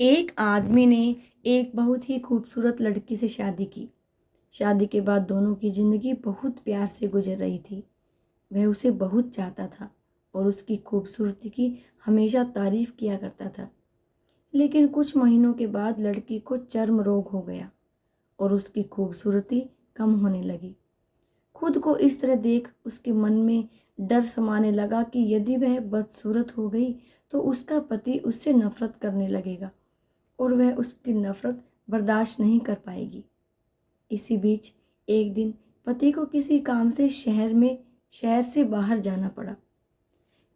एक आदमी ने एक बहुत ही खूबसूरत लड़की से शादी की। शादी के बाद दोनों की ज़िंदगी बहुत प्यार से गुजर रही थी। वह उसे बहुत चाहता था और उसकी खूबसूरती की हमेशा तारीफ किया करता था। लेकिन कुछ महीनों के बाद लड़की को चर्म रोग हो गया और उसकी खूबसूरती कम होने लगी। खुद को इस तरह देख उसके मन में डर समाने लगा कि यदि वह बदसूरत हो गई तो उसका पति उससे नफरत करने लगेगा और वह उसकी नफरत बर्दाश्त नहीं कर पाएगी। इसी बीच एक दिन पति को किसी काम से शहर से बाहर जाना पड़ा।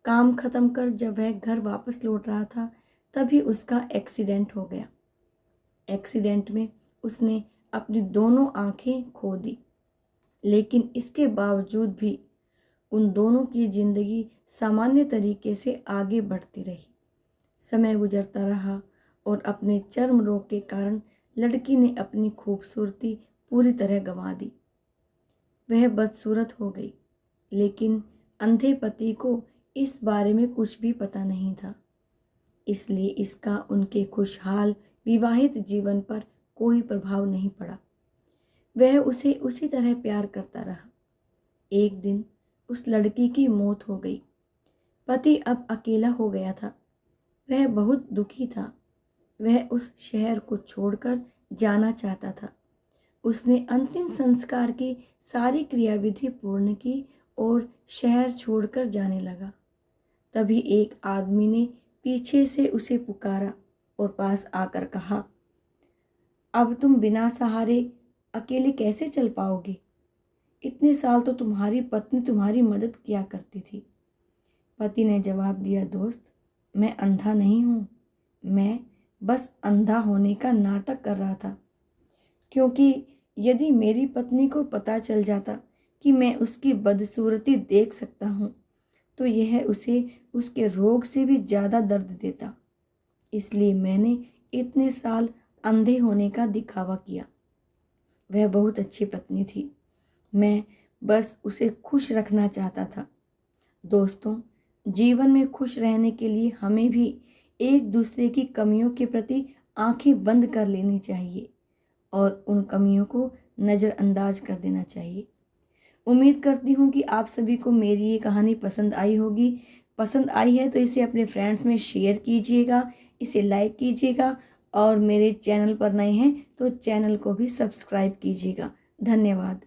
काम खत्म कर जब वह घर वापस लौट रहा था तभी उसका एक्सीडेंट हो गया। एक्सीडेंट में उसने अपनी दोनों आंखें खो दी, लेकिन इसके बावजूद भी उन दोनों की जिंदगी सामान्य तरीके से आगे बढ़ती रही। समय गुजरता रहा और अपने चर्म रोग के कारण लड़की ने अपनी खूबसूरती पूरी तरह गंवा दी। वह बदसूरत हो गई, लेकिन अंधे पति को इस बारे में कुछ भी पता नहीं था, इसलिए इसका उनके खुशहाल विवाहित जीवन पर कोई प्रभाव नहीं पड़ा। वह उसे उसी तरह प्यार करता रहा। एक दिन उस लड़की की मौत हो गई। पति अब अकेला हो गया था। वह बहुत दुखी था। वह उस शहर को छोड़कर जाना चाहता था। उसने अंतिम संस्कार की सारी क्रियाविधि पूर्ण की और शहर छोड़कर जाने लगा। तभी एक आदमी ने पीछे से उसे पुकारा और पास आकर कहा, अब तुम बिना सहारे अकेले कैसे चल पाओगे? इतने साल तो तुम्हारी पत्नी तुम्हारी मदद किया करती थी। पति ने जवाब दिया, दोस्त, मैं अंधा नहीं हूँ, मैं बस अंधा होने का नाटक कर रहा था, क्योंकि यदि मेरी पत्नी को पता चल जाता कि मैं उसकी बदसूरती देख सकता हूँ तो यह उसे उसके रोग से भी ज़्यादा दर्द देता। इसलिए मैंने इतने साल अंधे होने का दिखावा किया। वह बहुत अच्छी पत्नी थी, मैं बस उसे खुश रखना चाहता था। दोस्तों, जीवन में खुश रहने के लिए हमें भी एक दूसरे की कमियों के प्रति आंखें बंद कर लेनी चाहिए और उन कमियों को नज़रअंदाज कर देना चाहिए। उम्मीद करती हूँ कि आप सभी को मेरी ये कहानी पसंद आई होगी। पसंद आई है तो इसे अपने फ्रेंड्स में शेयर कीजिएगा, इसे लाइक कीजिएगा और मेरे चैनल पर नए हैं तो चैनल को भी सब्सक्राइब कीजिएगा। धन्यवाद।